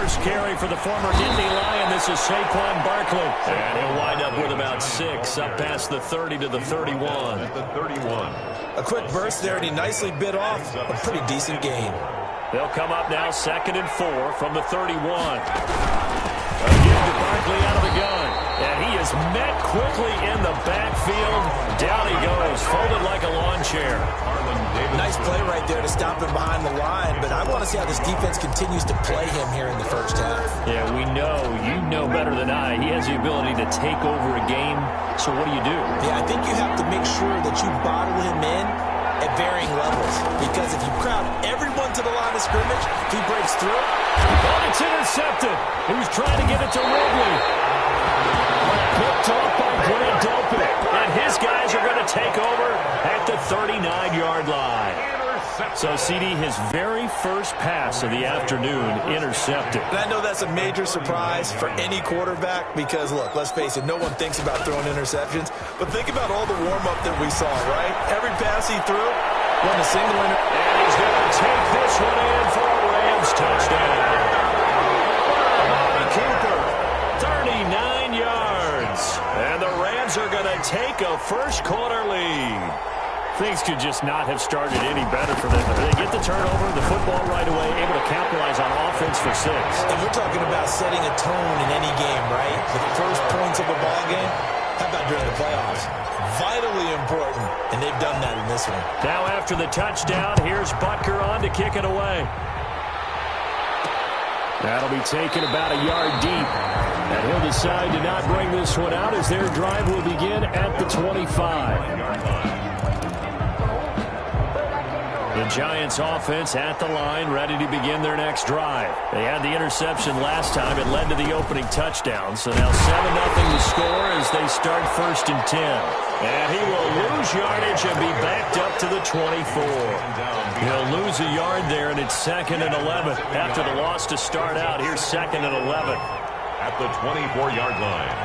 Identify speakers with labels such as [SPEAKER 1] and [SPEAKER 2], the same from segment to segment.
[SPEAKER 1] first carry for the former Indy Lion. This is Saquon Barkley. And he'll wind up with about 6 up past the 30 to the 31.
[SPEAKER 2] A quick burst there, and he nicely bit off a pretty decent gain.
[SPEAKER 1] They'll come up now 2nd and 4 from the 31. Again to Barkley out of the gun. And he is met quickly in the backfield. Down he goes, folded like a lawn chair.
[SPEAKER 2] Nice play right there to stop him behind the line, but I want to see how this defense continues to play him here in the first half.
[SPEAKER 1] Yeah, we know, you know better than I, he has the ability to take over a game. So what do you do?
[SPEAKER 2] Yeah, I think you have to make sure that you bottle him in at varying levels, because if you crowd everyone to the line of scrimmage, if he breaks through.
[SPEAKER 1] Oh, it's intercepted. He was trying to get it to Ridley. Picked off by Grant Delpit. And his guys are going to take over at the 39-yard line. So, CD, his very first pass of the afternoon intercepted.
[SPEAKER 2] And I know that's a major surprise for any quarterback because, look, let's face it, no one thinks about throwing interceptions. But think about all the warm-up that we saw, right? Every pass he threw wasn't a single interception.
[SPEAKER 1] And he's going to take this one in for a Rams touchdown. Cooper, 39 yards. And the Rams are going to take a first-quarter lead. Things could just not have started any better for them. They get the turnover, the football right away, able to capitalize on offense for 6.
[SPEAKER 2] And we're talking about setting a tone in any game, right? The first points of a ball game. How about during the playoffs? Vitally important, and they've done that in this one.
[SPEAKER 1] Now after the touchdown, here's Butker on to kick it away. That'll be taken about a yard deep. And he'll decide to not bring this one out as their drive will begin at the 25. The Giants offense at the line, ready to begin their next drive. They had the interception last time. It led to the opening touchdown. So now 7-0 to score as they start 1st and 10. And he will lose yardage and be backed up to the 24. He'll lose a yard there, and it's 2nd and 11. After the loss to start out, here's 2nd and 11.
[SPEAKER 3] At the 24-yard line.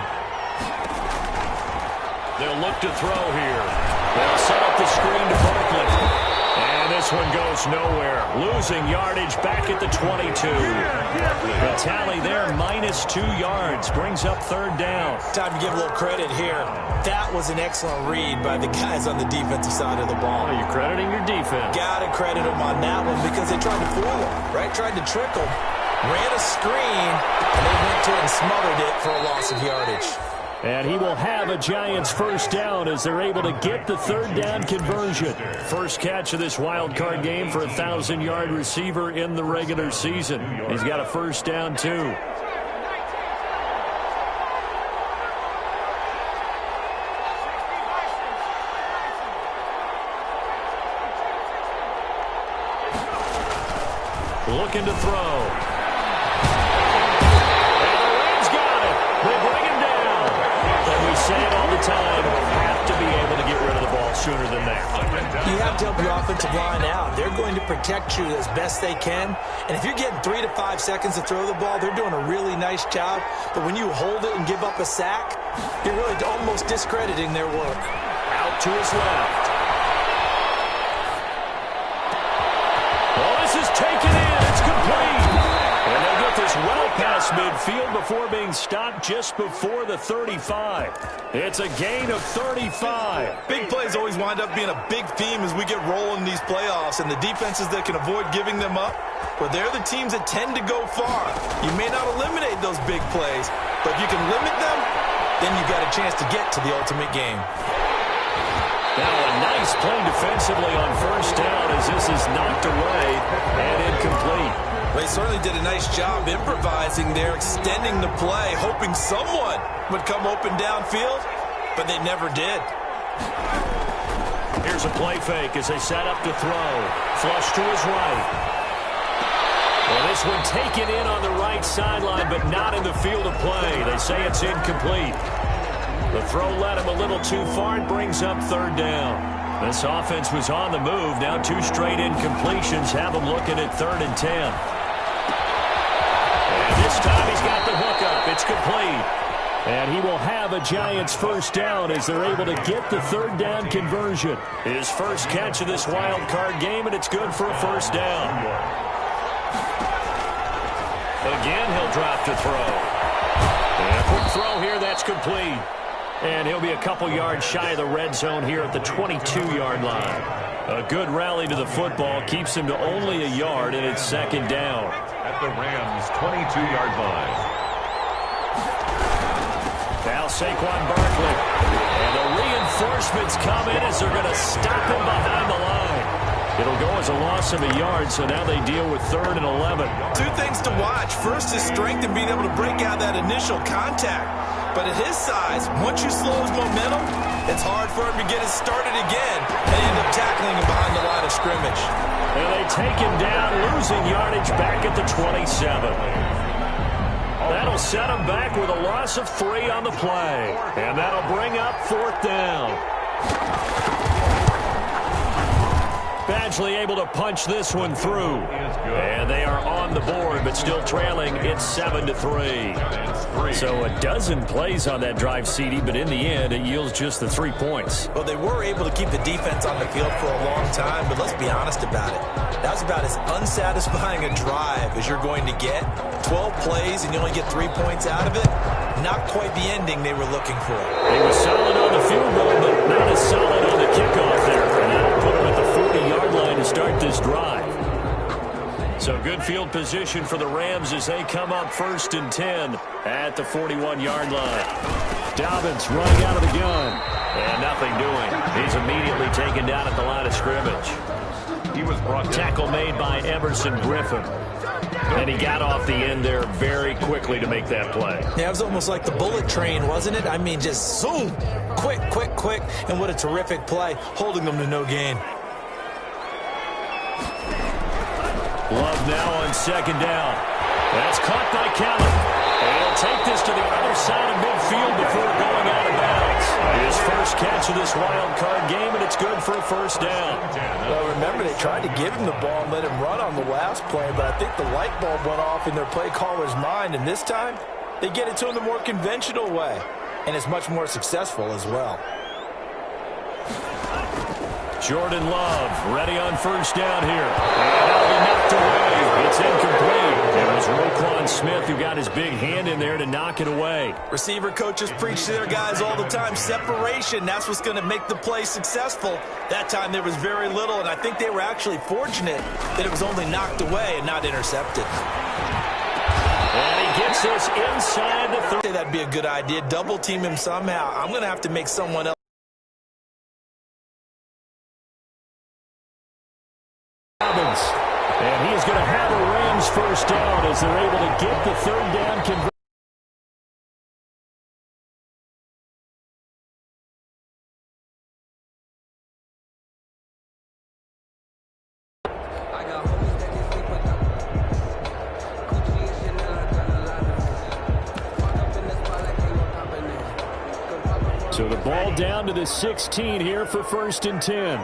[SPEAKER 1] They'll look to throw here. They'll set up the screen to Barkley. And this one goes nowhere. Losing yardage back at the 22. The tally there, -2 yards. Brings up 3rd down.
[SPEAKER 2] Time to give a little credit here. That was an excellent read by the guys on the defensive side of the ball.
[SPEAKER 1] Are you crediting your defense?
[SPEAKER 2] Got to credit them on that one because they tried to fool him, right? Tried to trick him. Ran a screen, and they went to it and smothered it for a loss of yardage.
[SPEAKER 1] And he will have a Giants first down as they're able to get the 3rd down conversion. First catch of this wild card game for a 1,000-yard receiver in the regular season. He's got a first down, too. Looking to throw. And the Rams got it. They bring him down. And we say it all the time, have to be able to get rid of the ball sooner than that.
[SPEAKER 2] You have to help your offensive line out. They're going to protect you as best they can. And if you're getting 3 to 5 seconds to throw the ball, they're doing a really nice job. But when you hold it and give up a sack, you're really almost discrediting their work.
[SPEAKER 1] Out to his left. Oh, this is taken in. It's complete. And they get this well past midfield before being stopped just before the 35. It's a gain of 35.
[SPEAKER 2] Big plays always wind up being a big theme as we get rolling in these playoffs, and the defenses that can avoid giving them up, well, they're the teams that tend to go far. You may not eliminate those big plays, but if you can limit them, then you've got a chance to get to the ultimate game.
[SPEAKER 1] Now a nice play defensively on first down as this is knocked away and incomplete.
[SPEAKER 2] They certainly did a nice job improvising there, extending the play, hoping someone would come open downfield, but they never did.
[SPEAKER 1] Here's a play fake as they set up to throw. Flush to his right. Well, this one taken in on the right sideline, but not in the field of play. They say it's incomplete. The throw led him a little too far and brings up 3rd down. This offense was on the move. Now 2 straight incompletions have them looking at 3rd and 10. And this time he's got the hook up. It's complete. And he will have a Giants first down as they're able to get the 3rd down conversion. His first catch of this wild card game, and it's good for a first down. Again, he'll drop to throw. And a quick throw here, that's complete. And he'll be a couple yards shy of the red zone here at the 22-yard line. A good rally to the football keeps him to only a yard, and it's second down.
[SPEAKER 3] At the Rams' 22-yard line.
[SPEAKER 1] Now Saquon Barkley. And the reinforcements come in as they're going to stop him behind the line. It'll go as a loss of a yard, so now they deal with 3rd and 11.
[SPEAKER 2] Two things to watch. First, his strength in being able to break out that initial contact. But at his size, once you slow his momentum, it's hard for him to get it started again. They end up tackling him behind the line of scrimmage.
[SPEAKER 1] And they take him down, losing yardage back at the 27. That'll set him back with a loss of 3 on the play. And that'll bring up 4th down. Badgley able to punch this one through. And they are on the board, but still trailing. It's 7-3. So a dozen plays on that drive, CD, but in the end, it yields just the 3 points.
[SPEAKER 2] Well, they were able to keep the defense on the field for a long time, but let's be honest about it. That was about as unsatisfying a drive as you're going to get. 12 plays and you only get 3 points out of it. Not quite the ending they were looking for.
[SPEAKER 1] They were solid on the field goal, but not as solid on the kickoff there. And that'll put them at the 40-yard line to start this drive. So good field position for the Rams as they come up 1st and 10 at the 41-yard line. Dobbins running out of the gun. And nothing doing. He's immediately taken down at the line of scrimmage.
[SPEAKER 3] He was brought down.
[SPEAKER 1] Tackle made by Emerson Griffin. And he got off the end there very quickly to make that play.
[SPEAKER 2] Yeah, it was almost like the bullet train, wasn't it? I mean, just zoom. Quick, quick, quick. And what a terrific play, holding them to no gain.
[SPEAKER 1] Love now on 2nd down. That's caught by Kellen. And he'll take this to the other side of midfield before going out of bounds. His first catch of this wild card game, and it's good for a 1st down.
[SPEAKER 2] Well, remember, they tried to give him the ball and let him run on the last play, but I think the light bulb went off in their play caller's mind, and this time, they get it to him the more conventional way, and it's much more successful as well.
[SPEAKER 1] Jordan Love ready on 1st down here. And that'll be knocked away. It's incomplete. It was Roquan Smith who got his big hand in there to knock it away.
[SPEAKER 2] Receiver coaches preach to their guys all the time. Separation, that's what's going to make the play successful. That time there was very little, and I think they were actually fortunate that it was only knocked away and not intercepted.
[SPEAKER 1] And he gets this inside the 30.
[SPEAKER 2] That'd be a good idea. Double team him somehow. I'm going to have to make someone else.
[SPEAKER 1] And he is going to have a Rams 1st down as they're able to get the 3rd down conversion. So the ball down to the 16 here for 1st and 10.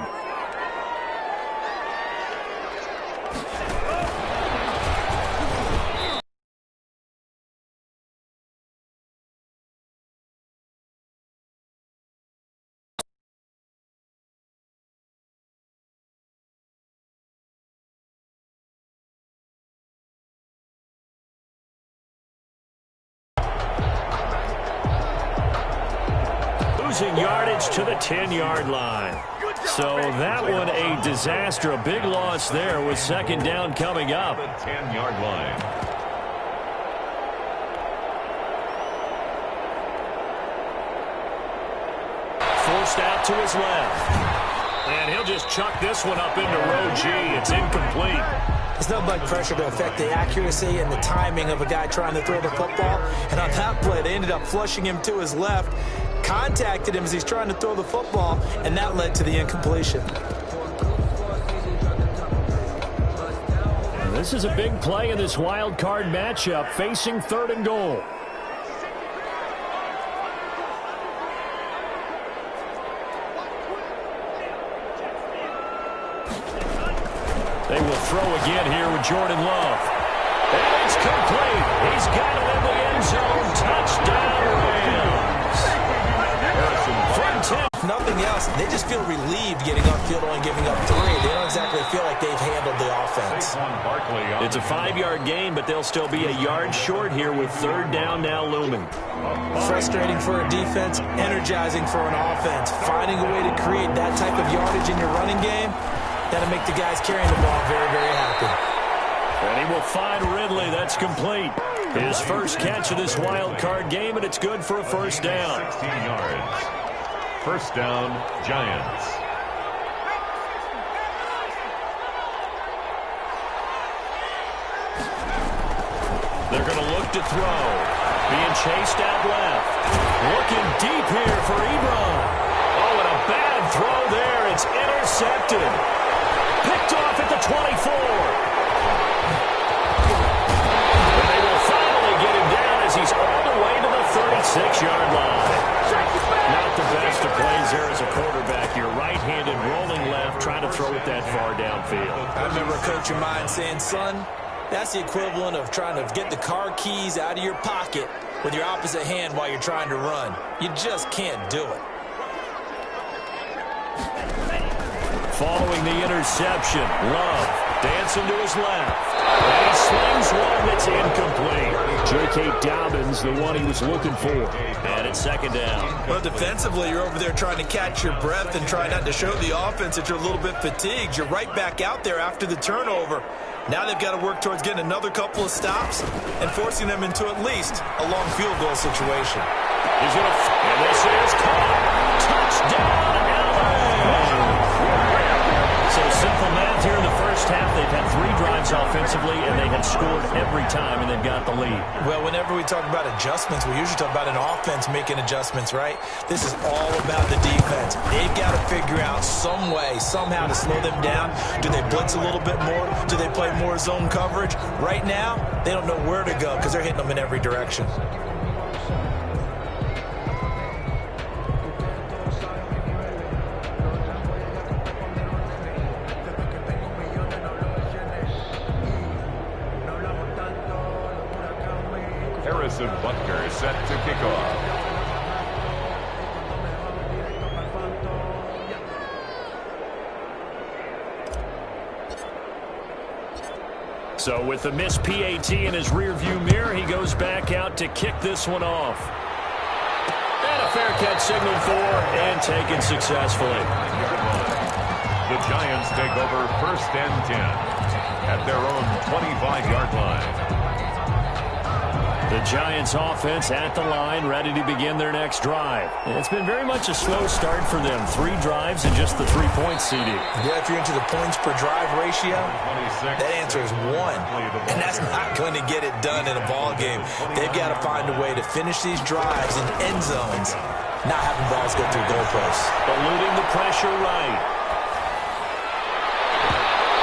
[SPEAKER 1] Losing yardage to the 10-yard line. So that one a disaster. A big loss there with 2nd down coming up.
[SPEAKER 3] The 10-yard line.
[SPEAKER 1] Forced out to his left. And he'll just chuck this one up into row G. It's incomplete.
[SPEAKER 2] There's no like pressure to affect the accuracy and the timing of a guy trying to throw the football. And on that play, they ended up flushing him to his left, contacted him as he's trying to throw the football, and that led to the incompletion.
[SPEAKER 1] And this is a big play in this wild card matchup, facing 3rd and goal. They will throw again here with Jordan Love. And it's complete. He's got it in the end zone. Touchdown, Rams. From 10.
[SPEAKER 2] If nothing else, they just feel relieved getting upfield and giving up 3. They don't exactly feel like they've handled the offense.
[SPEAKER 1] It's a 5-yard gain, but they'll still be a yard short here with 3rd down now looming.
[SPEAKER 2] Frustrating for a defense, energizing for an offense. Finding a way to create that type of yardage in your running game, that'll make the guys carrying the ball very, very happy.
[SPEAKER 1] And he will find Ridley. That's complete. His first catch of this wild card game, and it's good for a 1st down.
[SPEAKER 3] 16 yards. 1st down, Giants.
[SPEAKER 1] They're going to look to throw. Being chased out left. Looking deep here for Ebron. Oh, and a bad throw there. It's intercepted. Picked off at the 24. And they will finally get him down as he's all the way to the 36-yard line. Not the best of plays there as a quarterback. You're right-handed, rolling left, trying to throw it that far downfield.
[SPEAKER 2] I remember a coach of mine saying, son, that's the equivalent of trying to get the car keys out of your pocket with your opposite hand while you're trying to run. You just can't do it.
[SPEAKER 1] Following the interception, Love dancing to his left. And he slings one that's incomplete. J.K. Dobbins, the one he was looking for. And it's 2nd down.
[SPEAKER 2] Well, defensively, you're over there trying to catch your breath and try not to show the offense that you're a little bit fatigued. You're right back out there after the turnover. Now they've got to work towards getting another couple of stops and forcing them into at least a long field goal situation.
[SPEAKER 1] He's going to, and this is caught. Touchdown, LA! So simple math here in the first half. They've had 3 drives offensively, and they have scored every time, and they've got the lead.
[SPEAKER 2] Well, whenever we talk about adjustments, we usually talk about an offense making adjustments, right? This is all about the defense. They've got to figure out some way, somehow to slow them down. Do they blitz a little bit more? Do they play more zone coverage? Right now, they don't know where to go because they're hitting them in every direction.
[SPEAKER 3] Harrison Butker set to kick off.
[SPEAKER 1] So with the missed PAT in his rearview mirror, he goes back out to kick this one off. And a fair catch signaled for and taken successfully.
[SPEAKER 3] The Giants take over 1st and 10 at their own 25-yard line.
[SPEAKER 1] The Giants offense at the line, ready to begin their next drive. It's been very much a slow start for them. 3 drives and just the 3-point CD.
[SPEAKER 2] Yeah, if you're into the points per drive ratio, that answer is 1. And that's not going to get it done in a ball game. They've got to find a way to finish these drives in end zones, not having balls go through goalposts.
[SPEAKER 1] Eluding the pressure right.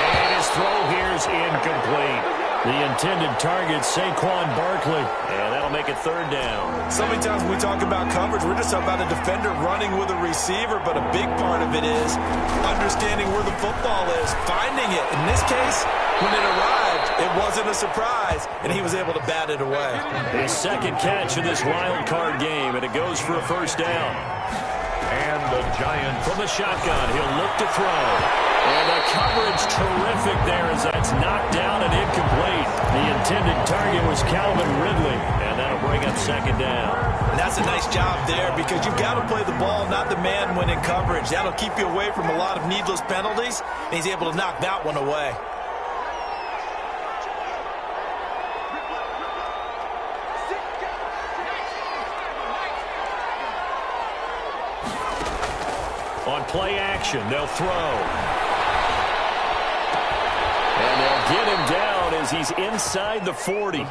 [SPEAKER 1] And his throw here is incomplete. The intended target, Saquon Barkley. And that'll make it 3rd down.
[SPEAKER 2] So many times when we talk about coverage, we're just talking about a defender running with a receiver, but a big part of it is understanding where the football is, finding it. In this case, when it arrived, it wasn't a surprise, and he was able to bat it away.
[SPEAKER 1] His 2nd catch of this wild card game, and it goes for a 1st down.
[SPEAKER 3] And the Giants
[SPEAKER 1] from the shotgun, he'll look to throw. And the coverage terrific there as that's knocked down and incomplete. The intended target was Calvin Ridley, and that'll bring up 2nd down.
[SPEAKER 2] And that's a nice job there because you've got to play the ball, not the man when in coverage. That'll keep you away from a lot of needless penalties, and he's able to knock that one away.
[SPEAKER 1] On play action, they'll throw. And they'll get him down as he's inside the 40.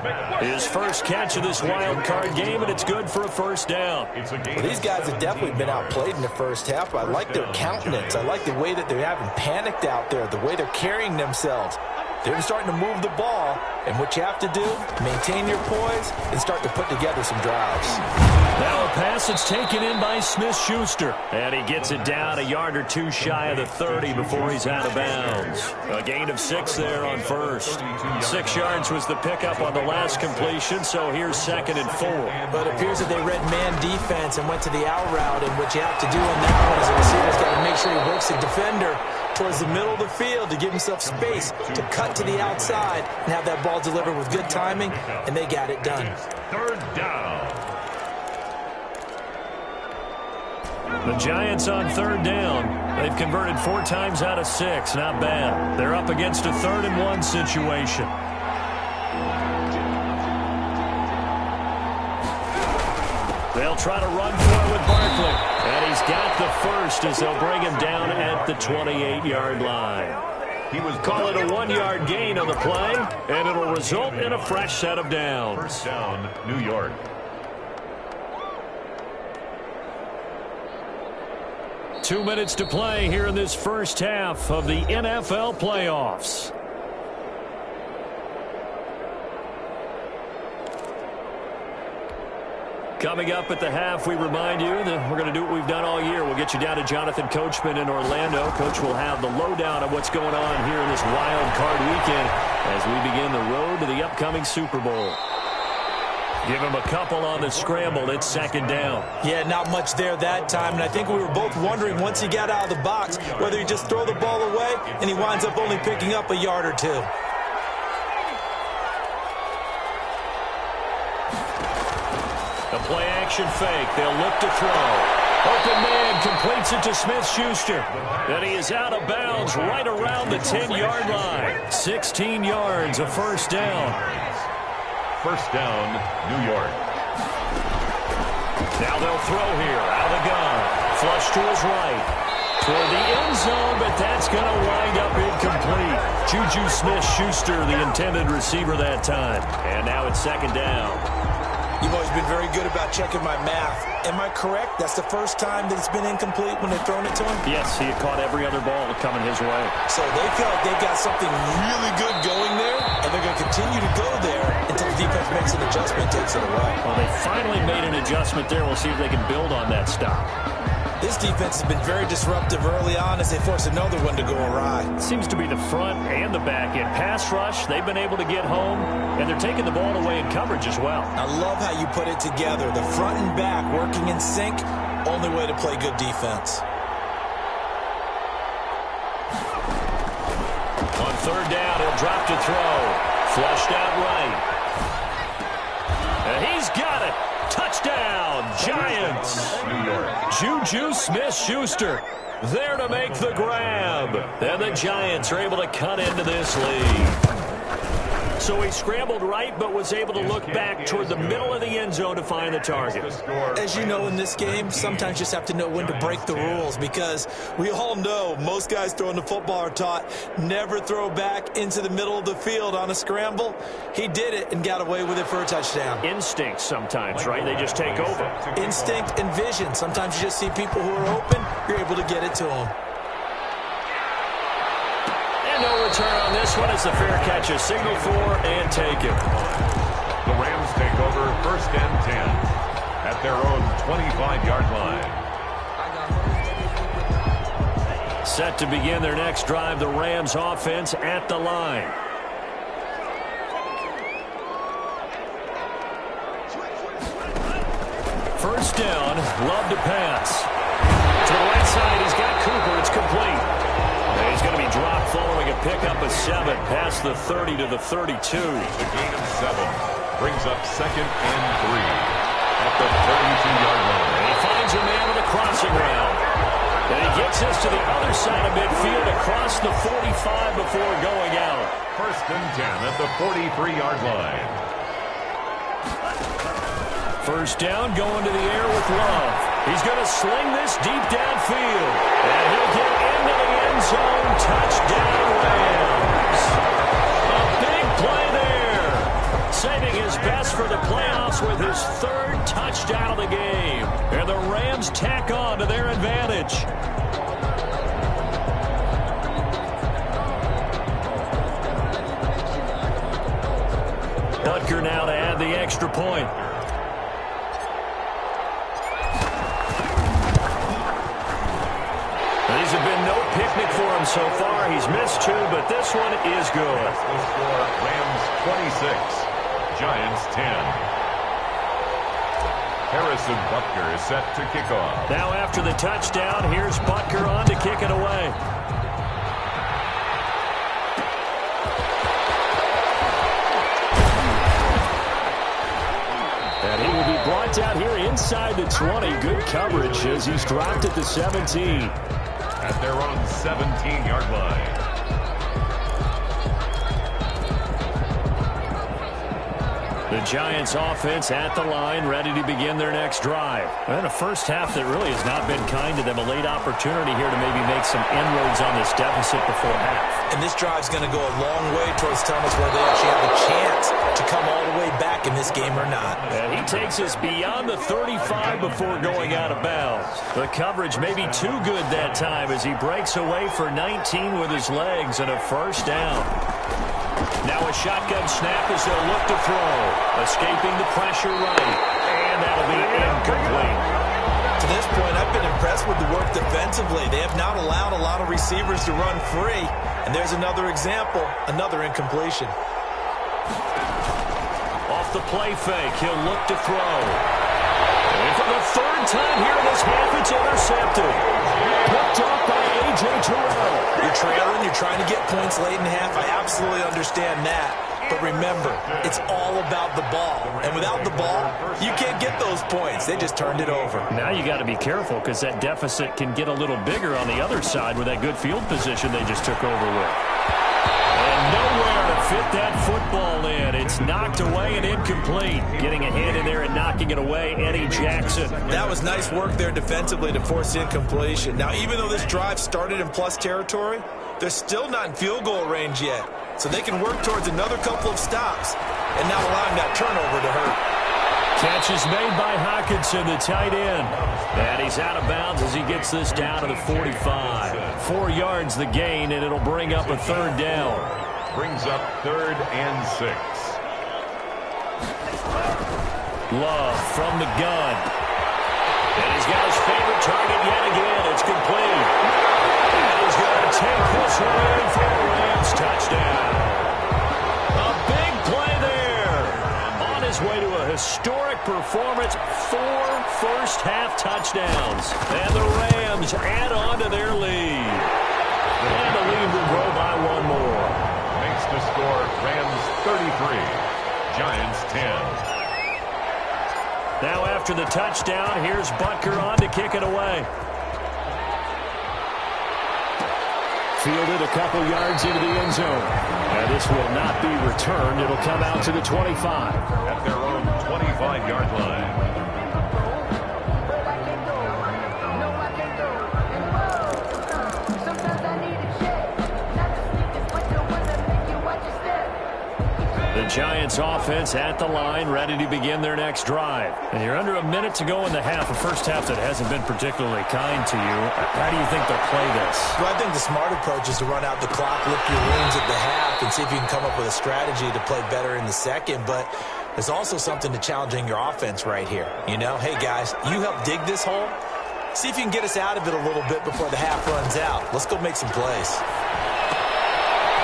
[SPEAKER 1] His first catch of this wild card game, and it's good for a 1st down.
[SPEAKER 2] Well, these guys have definitely been outplayed in the first half. I like their countenance. I like the way that they haven't panicked out there, the way they're carrying themselves. They're starting to move the ball, and what you have to do, maintain your poise and start to put together some drives.
[SPEAKER 1] Now a pass that's taken in by Smith-Schuster. And he gets it down a yard or two shy of the 30 before he's out of bounds. A gain of 6 there on first. 6 yards was the pickup on the last completion, so here's 2nd and 4.
[SPEAKER 2] But it appears that they read man defense and went to the out route, and what you have to do on that one is the receiver's got to make sure he works the defender towards the middle of the field to give himself space to cut to the outside and have that ball delivered with good timing, and they got it done.
[SPEAKER 3] 3rd down.
[SPEAKER 1] The Giants on 3rd down. They've converted 4 times out of 6. Not bad. They're up against a 3rd and 1 situation. They'll try to run for it with Barkley. And he's got the first as they'll bring him down at the 28-yard line. He was call it a 1-yard gain on the play, and it'll result in a fresh set of downs.
[SPEAKER 3] 1st down, New York.
[SPEAKER 1] Two minutes to play here in this first half of the NFL playoffs. Coming up at the half, we remind you that we're going to do what we've done all year. We'll get you down to Jonathan Coachman in Orlando. Coach will have the lowdown of what's going on here in this wild card weekend as we begin the road to the upcoming Super Bowl. Give him a couple on the scramble. It's 2nd down.
[SPEAKER 2] Yeah, not much there that time, and I think we were both wondering once he got out of the box whether he just throw the ball away and he winds up only picking up a yard or 2.
[SPEAKER 1] The play-action fake. They'll look to throw. Open man completes it to Smith-Schuster. And he is out of bounds right around the 10-yard line. 16 yards, a 1st down.
[SPEAKER 3] 1st down, New York.
[SPEAKER 1] Now they'll throw here. Out of the gun. Flush to his right. Toward the end zone, but that's going to wind up incomplete. Juju Smith-Schuster, the intended receiver that time. And now it's 2nd down.
[SPEAKER 2] You've always been very good about checking my math. Am I correct? That's the first time that it's been incomplete when they've thrown it to him?
[SPEAKER 1] Yes, he had caught every other ball coming his way.
[SPEAKER 2] So they feel like they've got something really good going there, and they're going to continue to go there until the defense makes an adjustment, takes it away.
[SPEAKER 1] Well, they finally made an adjustment there. We'll see if they can build on that stop.
[SPEAKER 2] This defense has been very disruptive early on as they force another one to go awry.
[SPEAKER 1] Seems to be the front and the back end. Pass rush, they've been able to get home, and they're taking the ball away in coverage as well.
[SPEAKER 2] I love how you put it together. The front and back working in sync, only way to play good defense.
[SPEAKER 1] On 3rd down, he'll drop to throw. Flushed out right. And he's got it. Touchdown, Giants. Juju Smith-Schuster there to make the grab. And the Giants are able to cut into this lead. So he scrambled right, but was able to look back toward the middle of the end zone to find the target.
[SPEAKER 2] As you know, in this game, sometimes you just have to know when to break the rules, because we all know most guys throwing the football are taught never throw back into the middle of the field on a scramble. He did it and got away with it for a touchdown.
[SPEAKER 1] Instinct sometimes, right? They just take over.
[SPEAKER 2] Instinct and vision. Sometimes you just see people who are open, you're able to get it to them.
[SPEAKER 1] No return on this one. It's a fair catch, a signal for, and take it.
[SPEAKER 3] The Rams take over 1st and 10 at their own 25-yard line.
[SPEAKER 1] Set to begin their next drive, the Rams offense at the line. First down, Love to pass. To the right side, he's got Cooper. It's complete. And he's going to be dropped following a pickup of 7 past the 30 to the 32.
[SPEAKER 3] The gain of 7 brings up 2nd and 3 at the 32-yard line.
[SPEAKER 1] And he finds a man with a crossing route. And he gets us to the other side of midfield across the 45 before going out.
[SPEAKER 3] 1st and 10 at the 43-yard line.
[SPEAKER 1] First down, going to the air with Love. He's going to sling this deep downfield. And he'll get into the end zone. Touchdown, Rams. A big play there. Saving his best for the playoffs with his 3rd touchdown of the game. And the Rams tack on to their advantage. Butker now to add the extra point. These have been no picnic for him so far. He's missed 2, but this one is good.
[SPEAKER 3] The score, Rams 26, Giants 10. Harrison Butker is set to kick off.
[SPEAKER 1] Now after the touchdown, here's Butker on to kick it away. And he will be brought down here inside the 20. Good coverage as he's dropped at the 17.
[SPEAKER 3] At their own 17-yard line.
[SPEAKER 1] The Giants offense at the line, ready to begin their next drive. And a first half that really has not been kind to them. A late opportunity here to maybe make some inroads on this deficit before half.
[SPEAKER 2] And this drive's going to go a long way towards telling us whether they actually have a chance to come all the way back in this game or not.
[SPEAKER 1] And he takes us beyond the 35 before going out of bounds. The coverage may be too good that time as he breaks away for 19 with his legs and a first down. Now a shotgun snap as they'll look to throw. Escaping the pressure right. And that'll be incomplete.
[SPEAKER 2] To this point, I've been impressed with the work defensively. They have not allowed a lot of receivers to run free. And there's another example, another incompletion.
[SPEAKER 1] Off the play fake, he'll look to throw. And for the third time here in this half, it's intercepted. Picked off by A.J. Terrell.
[SPEAKER 2] You're trailing, you're trying to get points late in half. I absolutely understand that. But remember, it's all about the ball. And without the ball, you can't get those points. They just turned it over.
[SPEAKER 1] Now you got to be careful because that deficit can get a little bigger on the other side with that good field position they just took over with. And nowhere to fit that football in. It's knocked away and incomplete. Getting a hand in there and knocking it away, Eddie Jackson.
[SPEAKER 2] That was nice work there defensively to force the incompletion. Now, even though this drive started in plus territory, they're still not in field goal range yet. So they can work towards another couple of stops and not allowing that turnover to hurt.
[SPEAKER 1] Catch is made by Hawkinson, the tight end. And he's out of bounds as he gets this down to the 45. 4 yards the gain, and it'll bring up a third down.
[SPEAKER 3] Brings up 3rd and 6.
[SPEAKER 1] Love from the gun. And he's got his favorite target yet again. It's complete. And he's going to take this one in for a Rams touchdown. A big play there. On his way to a historic performance, 4 first-half touchdowns. And the Rams add on to their lead. And the lead will grow by 1 more.
[SPEAKER 3] Makes the score Rams 33, Giants 10.
[SPEAKER 1] Now after the touchdown, here's Butker on to kick it away. Fielded a couple yards into the end zone. And this will not be returned. It'll come out to the 25.
[SPEAKER 3] At their own 25-yard line.
[SPEAKER 1] The Giants offense at the line, ready to begin their next drive. And you're under a minute to go in the half, a first half that hasn't been particularly kind to you. How do you think they'll play this?
[SPEAKER 2] Well, I think the smart approach is to run out the clock, lick your wounds at the half, and see if you can come up with a strategy to play better in the second. But there's also something to challenging your offense right here. You know, hey, guys, you help dig this hole. See if you can get us out of it a little bit before the half runs out. Let's go make some plays.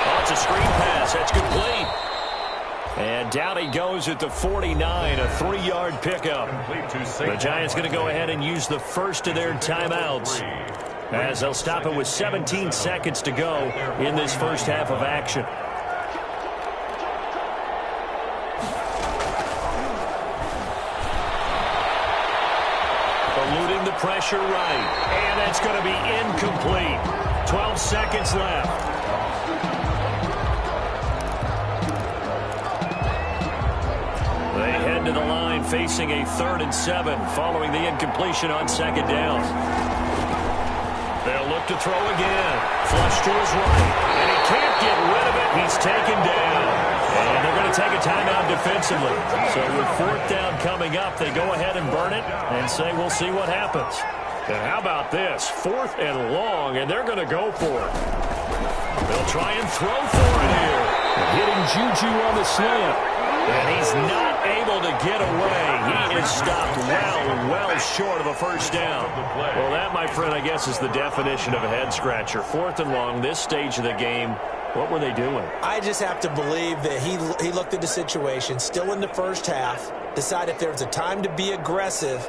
[SPEAKER 1] Oh, it's a screen pass. That's complete. And down he goes at the 49, a 3-yard pickup. The Giants going to go ahead and use the first of their timeouts as they'll stop it with 17 seconds to go in this first half of action. Eluding the pressure right, and that's going to be incomplete. 12 seconds left. To the line, facing a 3rd and 7 following the incompletion on 2nd down. They'll look to throw again. Flush to his right, and he can't get rid of it. He's taken down. And they're going to take a timeout defensively. So with 4th down coming up, they go ahead and burn it and say we'll see what happens. And how about this? 4th and long, and they're going to go for it. They'll try and throw for it here. Hitting Juju on the slant. And he's not able to get away. He is stopped well short of a first down. Well, that, my friend, I guess is the definition of a head-scratcher. 4th and long, this stage of the game. What were they doing?
[SPEAKER 4] I just have to believe that he looked at the situation, still in the first half, decided if there was a time to be aggressive,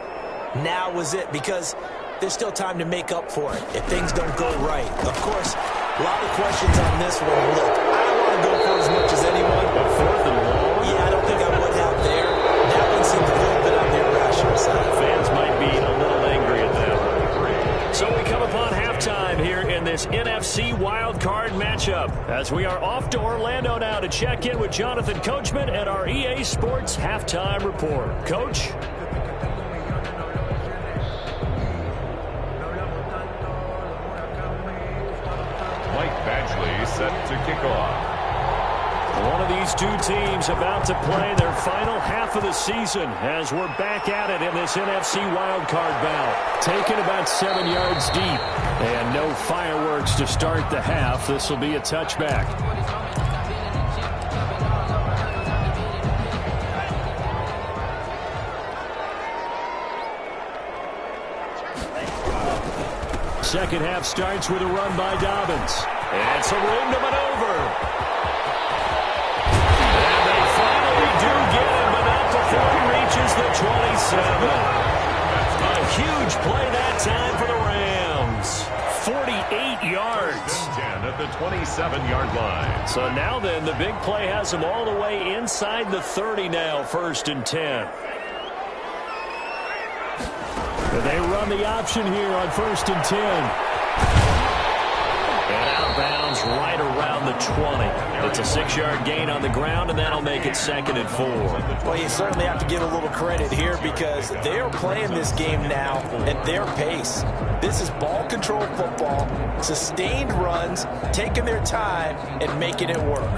[SPEAKER 4] now was it, because there's still time to make up for it if things don't go right. Of course, a lot of questions on this one. Look, I don't want to go for as much as anyone.
[SPEAKER 1] But 4th and long?
[SPEAKER 4] Yeah, I don't think I would have there. That one seemed a little bit on the irrational side.
[SPEAKER 1] Fans might be a little angry at that one. So we come upon halftime here in this NFC wildcard matchup as we are off to Orlando now to check in with Jonathan Coachman at our EA Sports Halftime Report. Coach?
[SPEAKER 3] Mike Badgley set to kick off.
[SPEAKER 1] One of these two teams about to play their final half of the season as we're back at it in this NFC wildcard bout. Taken about 7 yards deep. And no fireworks to start the half. This will be a touchback. Second half starts with a run by Dobbins. And some room to maneuver. Do get him, but not before he reaches the 27. A huge play that time for the Rams. 48 yards.
[SPEAKER 3] 10 at the 27-yard line.
[SPEAKER 1] So now then, the big play has him all the way inside the 30 now, 1st and 10. They run the option here on 1st and 10. And outbounds right around the 20. It's a 6-yard gain on the ground, and that'll make it 2nd and 4.
[SPEAKER 4] Well, you certainly have to give a little credit here because they're playing this game now at their pace. This is ball control football, sustained runs, taking their time, and making it work.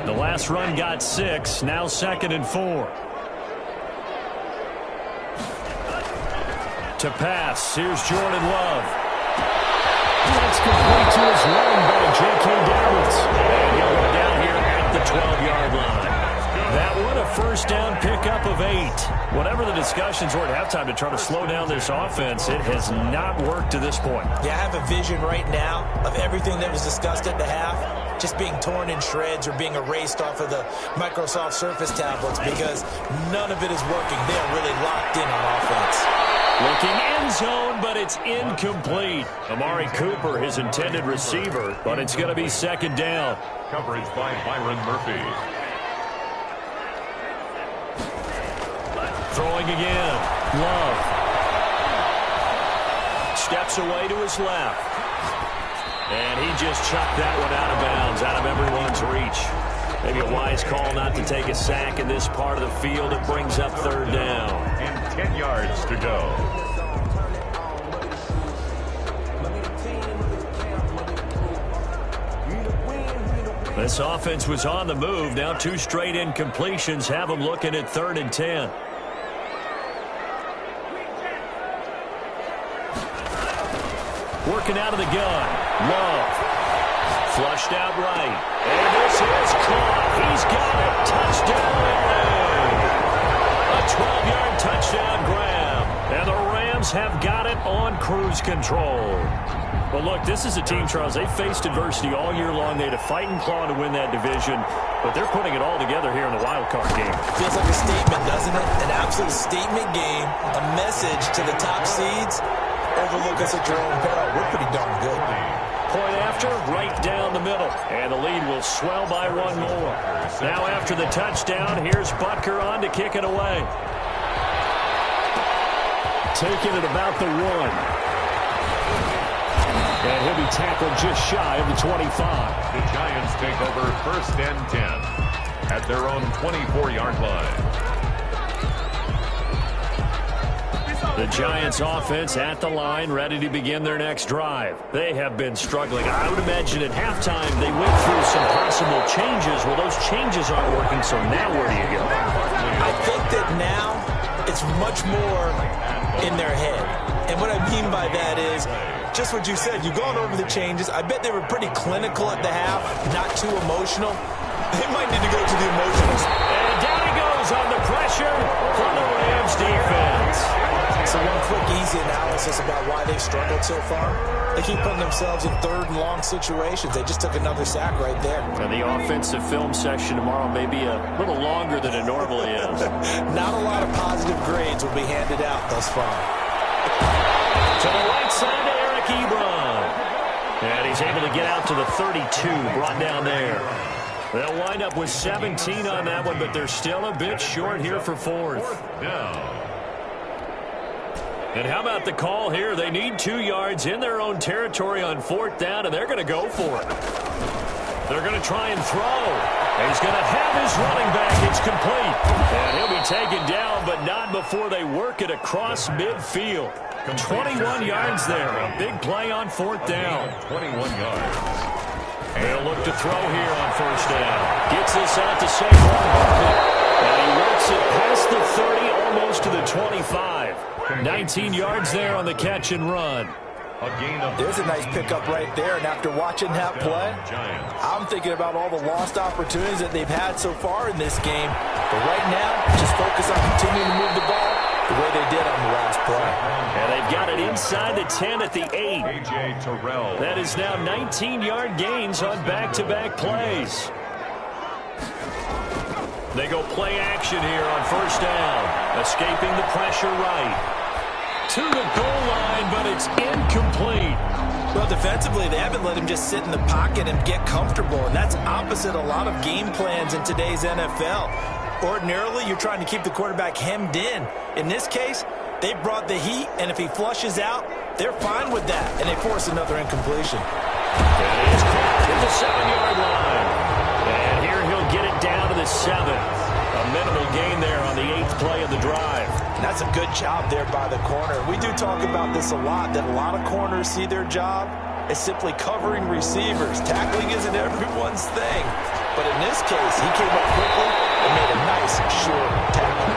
[SPEAKER 1] The last run got 6, now 2nd and 4. To pass, here's Jordan Love. That's complete to his running back, J.K. Dobbins. And he'll go down here at the 12-yard line. That one, a first down pickup of 8. Whatever the discussions were at halftime to try to slow down this offense, it has not worked to this point.
[SPEAKER 4] Yeah, I have a vision right now of everything that was discussed at the half just being torn in shreds or being erased off of the Microsoft Surface tablets because none of it is working. They're really locked in on offense.
[SPEAKER 1] Looking end zone, but it's incomplete. Amari Cooper, his intended receiver, but it's going to be 2nd down.
[SPEAKER 3] Coverage by Byron Murphy.
[SPEAKER 1] Throwing again. Love. Steps away to his left. And he just chucked that one out of bounds, out of everyone's reach. Maybe a wise call not to take a sack in this part of the field. It brings up 3rd down.
[SPEAKER 3] And 10 yards to go.
[SPEAKER 1] This offense was on the move. Now 2 straight incompletions have them looking at 3rd and 10. Working out of the gun. Love. Flushed out right. And this is caught. He's got it. Touchdown, LA. A 12-yard touchdown grab. And the Rams have got it on cruise control. Well, look, this is a team, Charles. They faced adversity all year long. They had to fight and claw to win that division. But they're putting it all together here in the wild card game.
[SPEAKER 4] Feels like a statement, doesn't it? An absolute statement game. A message to the top seeds. Overlook us at your own peril. We're pretty darn good.
[SPEAKER 1] Point after, right down the middle. And the lead will swell by 1 more. Now after the touchdown, here's Butker on to kick it away. Taking it about the 1. And he'll be tackled just shy of the 25.
[SPEAKER 3] The Giants take over 1st and 10 at their own 24-yard line.
[SPEAKER 1] The Giants offense at the line, ready to begin their next drive. They have been struggling. I would imagine at halftime they went through some possible changes. Well, those changes aren't working, so now where do you go?
[SPEAKER 4] I think that now it's much more in their head. And what I mean by that is just what you said. You've gone over the changes. I bet they were pretty clinical at the half, not too emotional. They might need to go to the emotionals.
[SPEAKER 1] And down he goes on the pressure from the Rams defense.
[SPEAKER 4] So one quick, easy analysis about why they've struggled so far. They keep putting themselves in third and long situations. They just took another sack right there.
[SPEAKER 1] And the offensive film session tomorrow may be a little longer than it normally is.
[SPEAKER 4] Not a lot of positive grades will be handed out thus far.
[SPEAKER 1] To the right side to Eric Ebron. And he's able to get out to the 32, brought down there. They'll wind up with 17 on that one, but they're still a bit short here for fourth. And how about the call here? They need 2 yards in their own territory on fourth down, and they're going to go for it. They're going to try and throw. And he's going to have his running back. It's complete. And he'll be taken down, but not before they work it across midfield. 21 yards there. A big play on fourth down.
[SPEAKER 3] 21 yards.
[SPEAKER 1] They'll look to throw here on first down. Gets this out to Saquon Barkley. And he works it past the 30, almost to the 25. 19 yards there on the catch and run.
[SPEAKER 4] There's a nice pickup right there, and after watching that play, I'm thinking about all the lost opportunities that they've had so far in this game. But right now, just focus on continuing to move the ball the way they did on the last play.
[SPEAKER 1] And they've got it inside the 10 at the 8.
[SPEAKER 3] A.J. Terrell.
[SPEAKER 1] That is now 19-yard gains on back-to-back plays. They go play action here on first down. Escaping the pressure right. To the goal line, but it's incomplete.
[SPEAKER 4] Well, defensively, they haven't let him just sit in the pocket and get comfortable, and that's opposite a lot of game plans in today's NFL. Ordinarily, you're trying to keep the quarterback hemmed in. In this case, they brought the heat, and if he flushes out, they're fine with that, and they force another incompletion.
[SPEAKER 1] That is caught at the 7-yard line. And here he'll get it down to the 7. A minimal gain there on the 8th play of the drive.
[SPEAKER 4] And that's a good job there by the corner. We do talk about this a lot, that a lot of corners see their job as simply covering receivers. Tackling isn't everyone's thing. But in this case, he came up quickly and made a nice, short tackle.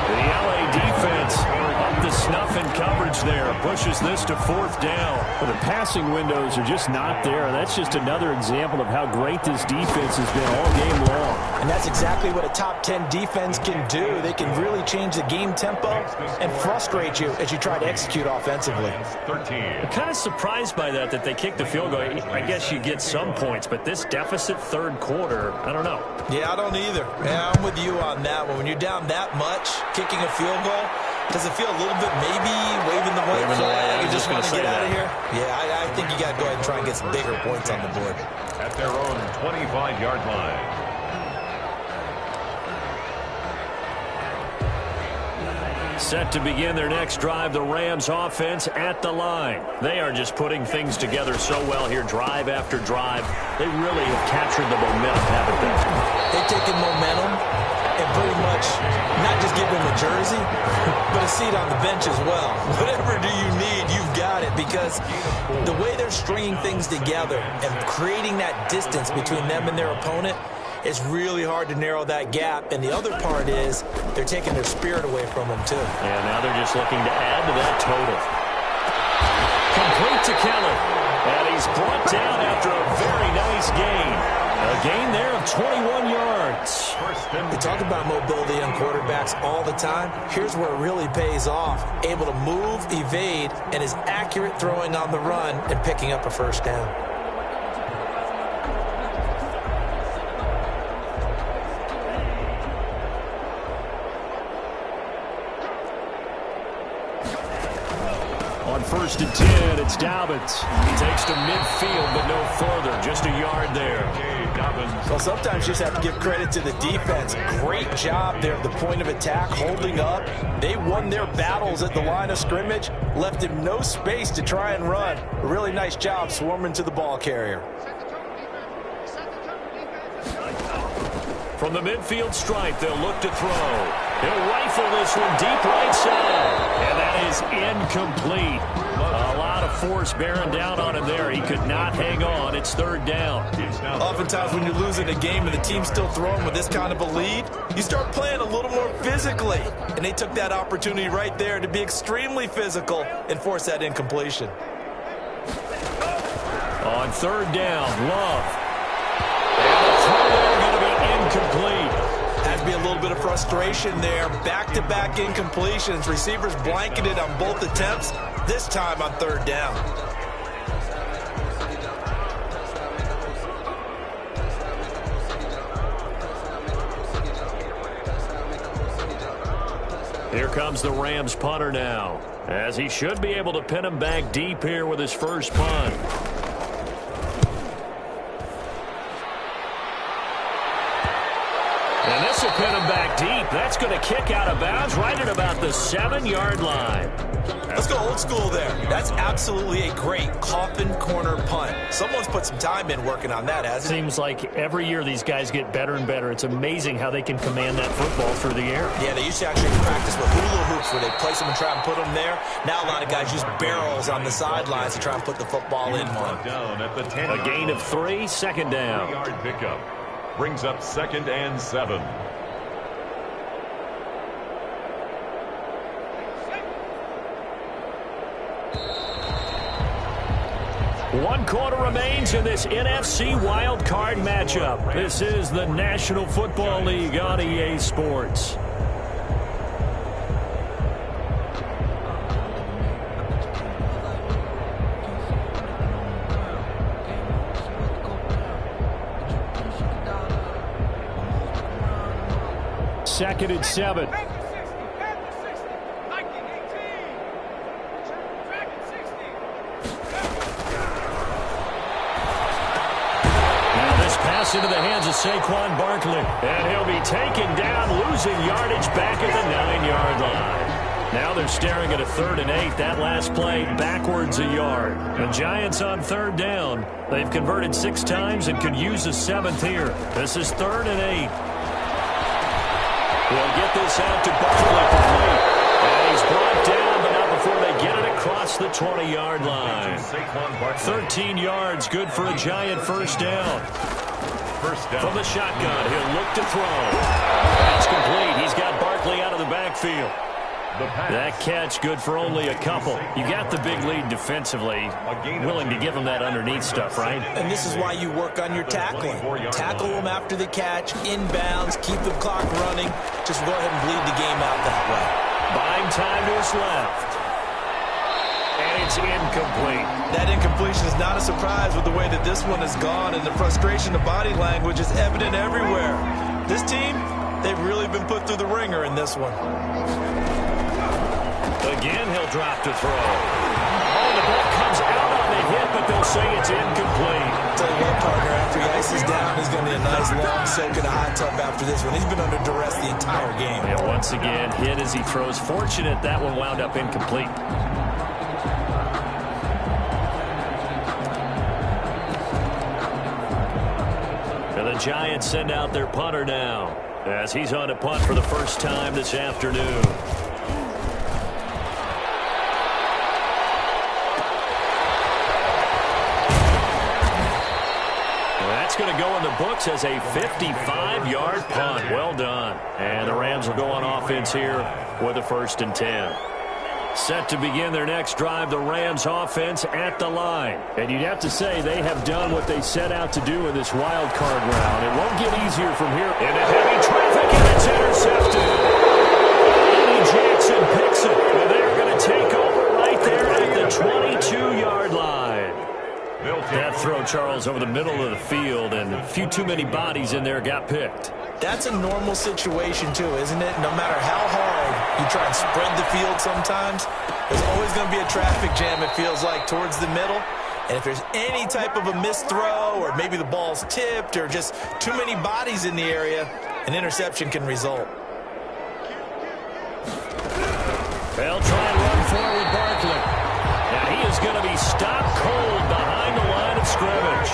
[SPEAKER 1] The LA defense up to snuff in coverage there. Pushes this to fourth down.
[SPEAKER 5] Well, the passing windows are just not there. That's just another example of how great this defense has been all game long.
[SPEAKER 4] And that's exactly what a top 10 defense can do. They can really change the game tempo and frustrate you as you try to execute offensively.
[SPEAKER 3] 13.
[SPEAKER 1] I'm kind of surprised by that they kicked the field goal. I guess you get some points, but this deficit third quarter, I don't know.
[SPEAKER 4] Yeah, I don't either. Yeah, I'm with you on that one. When you're down that much, kicking a field goal, does it feel a little bit maybe waving the white flag and just want to get out of here? Yeah, I think you got to go ahead and try and get some bigger points on the board.
[SPEAKER 3] At their own 25-yard line.
[SPEAKER 1] Set to begin their next drive, the Rams offense at the line. They are just putting things together so well here, drive after drive. They really have captured the momentum, haven't they?
[SPEAKER 4] They've taken momentum and pretty much not just give them a jersey, but a seat on the bench as well. Whatever do you need, you've got it, because the way they're stringing things together and creating that distance between them and their opponent, it's really hard to narrow that gap. And the other part is they're taking their spirit away from them, too.
[SPEAKER 1] Yeah, now they're just looking to add to that total. Complete to Keller. And he's brought down after a very nice gain. A gain there of 21 yards.
[SPEAKER 4] We talk about mobility on quarterbacks all the time. Here's where it really pays off. Able to move, evade, and is accurate throwing on the run and picking up a first down.
[SPEAKER 1] On 1st and 10, it's Dobbins. He takes to midfield, but no further. Just a yard there.
[SPEAKER 4] Well, sometimes you just have to give credit to the defense. Great job there at the point of attack, holding up. They won their battles at the line of scrimmage, left him no space to try and run. A really nice job swarming to the ball carrier.
[SPEAKER 1] From the midfield stripe, they'll look to throw. He'll rifle this one deep right side. And that is incomplete. A lot of force bearing down on him there. He could not hang on. It's third down.
[SPEAKER 2] Oftentimes when you're losing a game and the team's still throwing with this kind of a lead, you start playing a little more physically. And they took that opportunity right there to be extremely physical and force that incompletion.
[SPEAKER 1] On third down, Love. And the throw there going to be incomplete.
[SPEAKER 2] Had to be a little bit of frustration there. Back-to-back incompletions. Receivers blanketed on both attempts, this time on third down.
[SPEAKER 1] Here comes the Rams punter now, as he should be able to pin him back deep here with his first punt. And this will pin him back deep. That's going to kick out of bounds right at about the 7-yard line.
[SPEAKER 2] Let's go old school there. That's absolutely a great coffin corner punt. Someone's put some time in working on that, hasn't it?
[SPEAKER 1] Seems like every year these guys get better and better. It's amazing how they can command that football through the air.
[SPEAKER 2] Yeah, they used to actually practice with hula hoops where they place them and try and put them there. Now a lot of guys use barrels on the sidelines to try and put the football in one.
[SPEAKER 1] A gain of 3, second down.
[SPEAKER 3] 3-yard pickup. Brings up 2nd and 7.
[SPEAKER 1] One quarter remains in this NFC Wild Card matchup. This is the National Football League on EA Sports. Second and 7. Into the hands of Saquon Barkley. And he'll be taken down, losing yardage back at the 9-yard line. Now they're staring at a 3rd and 8. That last play backwards a yard. The Giants on third down. They've converted 6 times and could use a 7th here. This is 3rd and 8. We'll get this out to Barkley complete. And he's brought down, but not before they get it across the 20-yard line. 13 yards, good for a Giant first down. From the shotgun, he'll look to throw. That's complete. He's got Barkley out of the backfield. That catch good for only a couple. You got the big lead defensively. Willing to give him that underneath stuff, right?
[SPEAKER 4] And this is why you work on your tackling. Tackle them after the catch, inbounds, keep the clock running. Just go ahead and bleed the game out that way.
[SPEAKER 1] Buying time to his left. And it's incomplete.
[SPEAKER 2] That incompletion is not a surprise with the way that this one has gone, and the frustration of body language is evident everywhere. This team, they've really been put through the ringer in this one.
[SPEAKER 1] Again, he'll drop to throw. Oh, the ball comes out on the hit, but they'll say it's incomplete.
[SPEAKER 2] Tell you what, partner, after he ices down, he's going to be a nice long soak in a hot tub after this one. He's been under duress the entire game.
[SPEAKER 1] Yeah, once again, hit as he throws. Fortunate that one wound up incomplete. The Giants send out their punter now, as he's on a punt for the first time this afternoon. That's going to go in the books as a 55-yard punt. Well done. And the Rams will go on offense here with a 1st and 10. Set to begin their next drive, the Rams offense at the line. And you'd have to say they have done what they set out to do in this wild card round. It won't get easier from here. Into heavy traffic, and it's intercepted. Eddie Jackson picks it. And they're going to take over right there at the 22-yard line. That throw, Charles, over the middle of the field, and a few too many bodies in there got picked.
[SPEAKER 4] That's a normal situation, too, isn't it? No matter how hard you try and spread the field sometimes, there's always going to be a traffic jam, it feels like, towards the middle. And if there's any type of a missed throw, or maybe the ball's tipped, or just too many bodies in the area, an interception can result.
[SPEAKER 1] They'll try and run forward with Barkley. Now he is going to be stopped cold behind the line of scrimmage.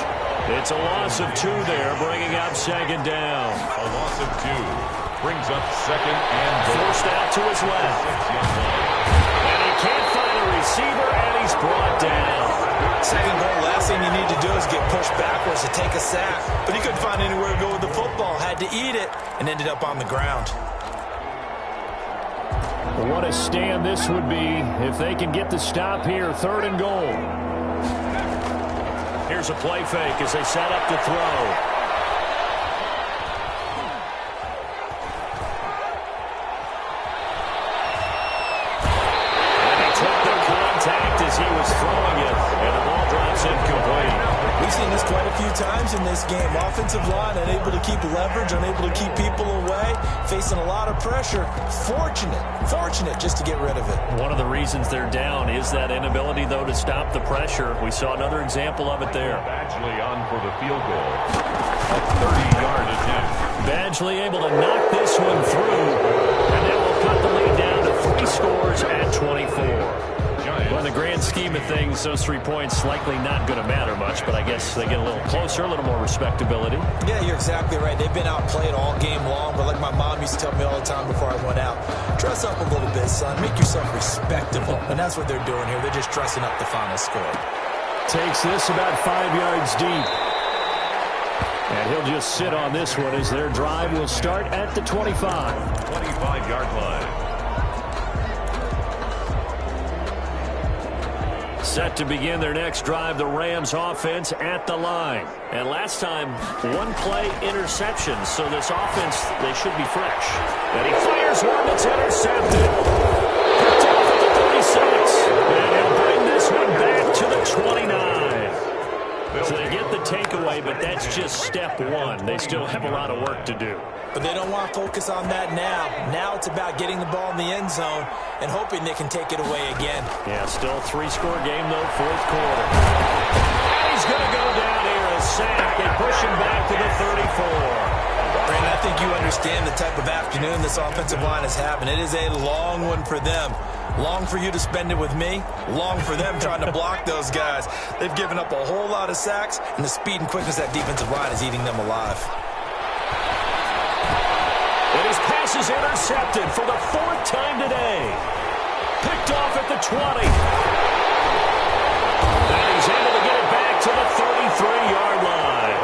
[SPEAKER 1] It's a loss of 2 there, bringing up 2nd down.
[SPEAKER 3] A loss of 2 brings up 2nd and goal.
[SPEAKER 1] Forced out to his left. And he can't find a receiver, and he's brought down.
[SPEAKER 4] Second goal, last thing you need to do is get pushed backwards to take a sack. But he couldn't find anywhere to go with the football. Had to eat it and ended up on the ground.
[SPEAKER 5] What a stand this would be if they can get the stop here. 3rd and goal.
[SPEAKER 1] Here's a play fake as they set up to throw. As he was throwing it, and the ball drops incomplete.
[SPEAKER 4] We've seen this quite a few times in this game. Offensive line unable to keep leverage, unable to keep people away, facing a lot of pressure. Fortunate just to get rid of it.
[SPEAKER 1] One of the reasons they're down is that inability, though, to stop the pressure. We saw another example of it there.
[SPEAKER 3] Badgley on for the field goal. A 30-yard attempt.
[SPEAKER 1] Badgley able to knock this one through, and that will cut the lead down to 3 scores at 24. Well, in the grand scheme of things, those 3 points likely not going to matter much, but I guess they get a little closer, a little more respectability.
[SPEAKER 4] Yeah, you're exactly right. They've been outplayed all game long, but like my mom used to tell me all the time before I went out, dress up a little bit, son. Make yourself respectable. And that's what they're doing here. They're just dressing up the final score.
[SPEAKER 5] Takes this about 5 yards deep. And he'll just sit on this one as their drive will start at the 25.
[SPEAKER 3] 25-yard line.
[SPEAKER 1] Set to begin their next drive, the Rams offense at the line. And last time, 1-play interception, so this offense, they should be fresh. And he fires one that's intercepted. Picked off at the 36. And he'll bring this one back to the 29. So they get the takeaway, but that's just step one. They still have a lot of work to do.
[SPEAKER 4] But they don't want to focus on that now. Now it's about getting the ball in the end zone and hoping they can take it away again.
[SPEAKER 1] Yeah, still a 3-score game, though, 4th quarter. And he's going to go down here, a sack. They push him back to the 34.
[SPEAKER 4] Brandon, I think you understand the type of afternoon this offensive line is having. It is a long one for them. Long for you to spend it with me. Long for them trying to block those guys. They've given up a whole lot of sacks, and the speed and quickness of that defensive line is eating them alive.
[SPEAKER 1] And his pass is intercepted for the 4th time today. Picked off at the 20. And he's able to get it back to the 33-yard line.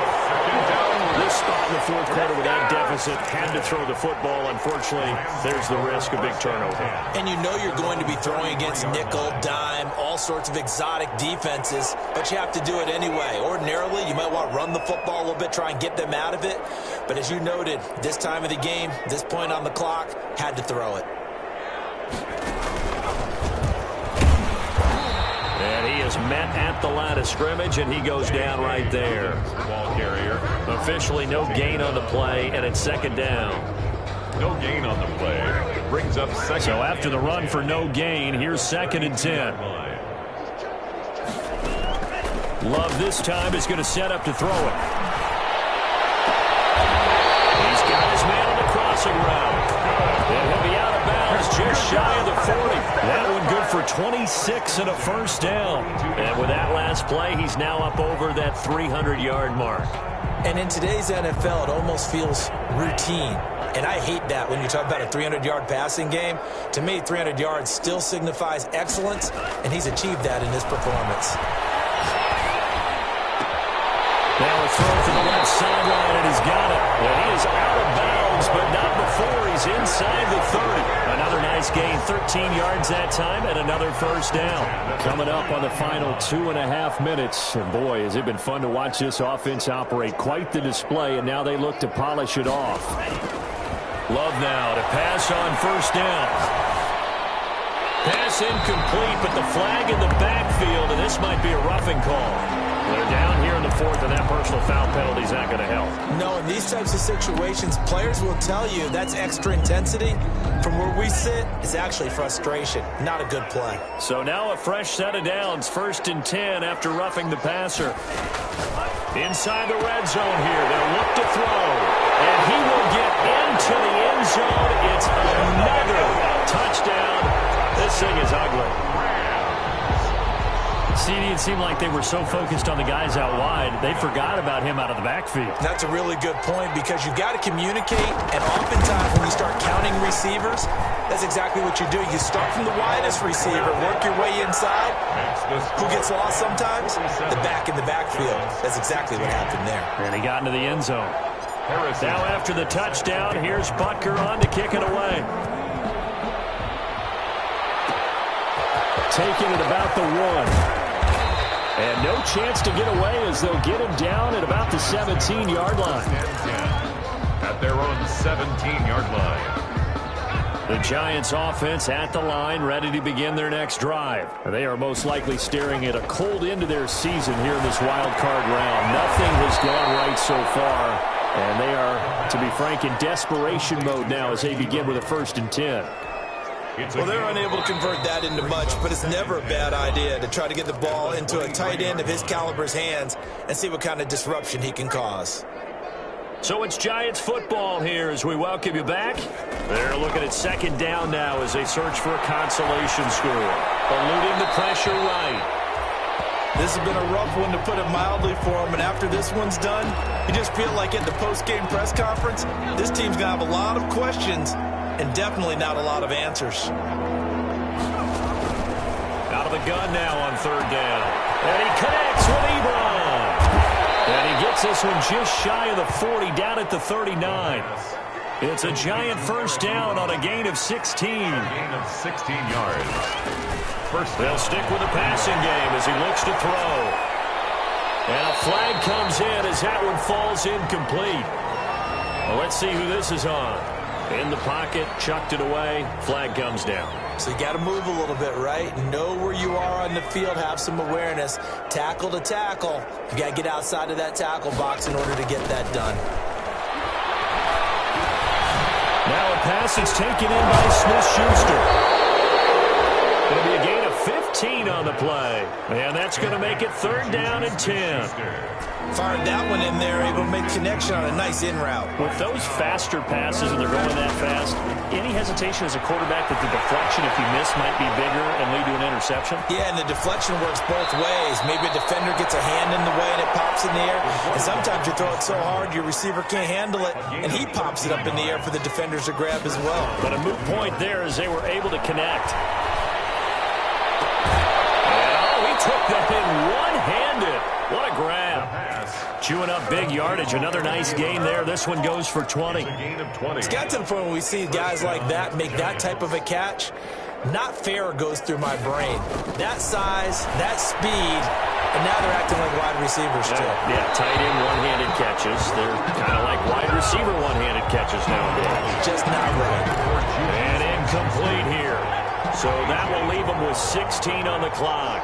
[SPEAKER 1] This spot in the 4th quarter with that deficit, had to throw the football. Unfortunately, there's the risk of big turnover.
[SPEAKER 4] And you know you're going to be throwing against nickel, dime, all sorts of exotic defenses, but you have to do it anyway. Ordinarily, you might want to run the football a little bit, try and get them out of it. But as you noted, this time of the game, this point on the clock, had to throw it.
[SPEAKER 1] And he is met at the line of scrimmage, and he goes down right there.
[SPEAKER 3] Ball carrier.
[SPEAKER 1] Officially no gain on the play, and it's 2nd down.
[SPEAKER 3] No gain on the play. Brings up 2nd.
[SPEAKER 1] So after the run for no gain, here's 2nd and 10. Love this time is going to set up to throw it. He's got his man on the crossing route. And he'll be out of bounds just shy of the 40. That one good for 26 and a 1st down. And with that last play, he's now up over that 300-yard mark.
[SPEAKER 4] And in today's NFL, it almost feels routine. And I hate that when you talk about a 300-yard passing game. To me, 300 yards still signifies excellence, and he's achieved that in this performance.
[SPEAKER 1] Now a throw to the left sideline, and he's got it. Well, he is out of bounds, but not before he's inside the 30. Another nice gain, 13 yards that time, and another 1st down.
[SPEAKER 5] Coming up on the final 2.5 minutes. And boy, has it been fun to watch this offense operate. Quite the display, and now they look to polish it off.
[SPEAKER 1] Love now to pass on 1st down. Pass incomplete, but the flag in the backfield, and this might be a roughing call. They're down here in the 4th, and that personal foul penalty is not going to help.
[SPEAKER 4] No, in these types of situations, players will tell you that's extra intensity. From where we sit, it's actually frustration. Not a good play.
[SPEAKER 1] So now a fresh set of downs, 1st and 10 after roughing the passer. Inside the red zone here, they'll look to throw. And he will get into the end zone. It's another touchdown. This thing is ugly. CD, it seemed like they were so focused on the guys out wide, they forgot about him out of the backfield.
[SPEAKER 4] That's a really good point because you've got to communicate, and oftentimes when you start counting receivers, that's exactly what you do. You start from the widest receiver, work your way inside. Who gets lost sometimes? The back in the backfield. That's exactly what happened there.
[SPEAKER 1] And he got into the end zone. Now after the touchdown, here's Butker on to kick it away. Taking it about the 1. And no chance to get away as they'll get him down at about the 17-yard line.
[SPEAKER 3] At their own 17-yard line.
[SPEAKER 1] The Giants offense at the line, ready to begin their next drive. They are most likely staring at a cold end to their season here in this wild card round. Nothing has gone right so far, and they are, to be frank, in desperation mode now as they begin with a 1st and 10.
[SPEAKER 2] Well, they're unable to convert that into much, but it's never a bad idea to try to get the ball into a tight end of his caliber's hands and see what kind of disruption he can cause.
[SPEAKER 1] So it's Giants football here as we welcome you back. They're looking at 2nd down now as they search for a consolation score. Eluding the pressure right.
[SPEAKER 2] This has been a rough one, to put it mildly, for him, and after this one's done, you just feel like at the post-game press conference, this team's going to have a lot of questions and definitely not a lot of answers.
[SPEAKER 1] Out of the gun now on 3rd down. And he connects with Ebron. And he gets this one just shy of the 40, down at the 39. It's a Giant 1st down on a gain of 16.
[SPEAKER 3] Gain of 16 yards.
[SPEAKER 1] They'll stick with the passing game as he looks to throw. And a flag comes in as that one falls incomplete. Well, let's see who this is on. In the pocket, chucked it away, flag comes down.
[SPEAKER 4] So you got to move a little bit, right? Know where you are on the field, have some awareness. Tackle to tackle. You got to get outside of that tackle box in order to get that done.
[SPEAKER 1] Now a pass is taken in by Smith-Schuster. It'll be a gain of 15 on the play. And that's going to make it 3rd down and 10.
[SPEAKER 2] Fired that one in there, able to make connection on a nice in route.
[SPEAKER 1] With those faster passes and they're going that fast, any hesitation as a quarterback that the deflection, if you miss, might be bigger and lead to an interception?
[SPEAKER 2] Yeah, and the deflection works both ways. Maybe a defender gets a hand in the way and it pops in the air. And sometimes you throw it so hard your receiver can't handle it, and he pops it up in the air for the defenders to grab as well.
[SPEAKER 1] But a moot point there as they were able to connect. And he took that in one-handed. What a grab. Chewing up big yardage. Another nice gain there. This one goes for 20.
[SPEAKER 2] It's got to the point where we see guys like that make that type of a catch. Not fair goes through my brain. That size, that speed, and now they're acting like wide receivers too.
[SPEAKER 1] Yeah, tight end one-handed catches. They're kind of like wide receiver one-handed catches nowadays.
[SPEAKER 2] Just not right.
[SPEAKER 1] And incomplete here. So that will leave them with 16 on the clock.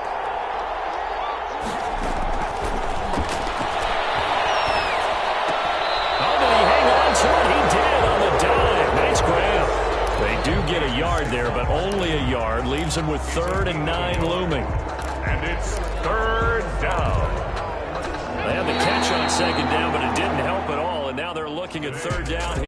[SPEAKER 1] They do get a yard there, but only a yard. Leaves them with 3rd and 9 looming.
[SPEAKER 3] And it's 3rd down.
[SPEAKER 1] They had the catch on 2nd down, but it didn't help at all. And now they're looking at 3rd down.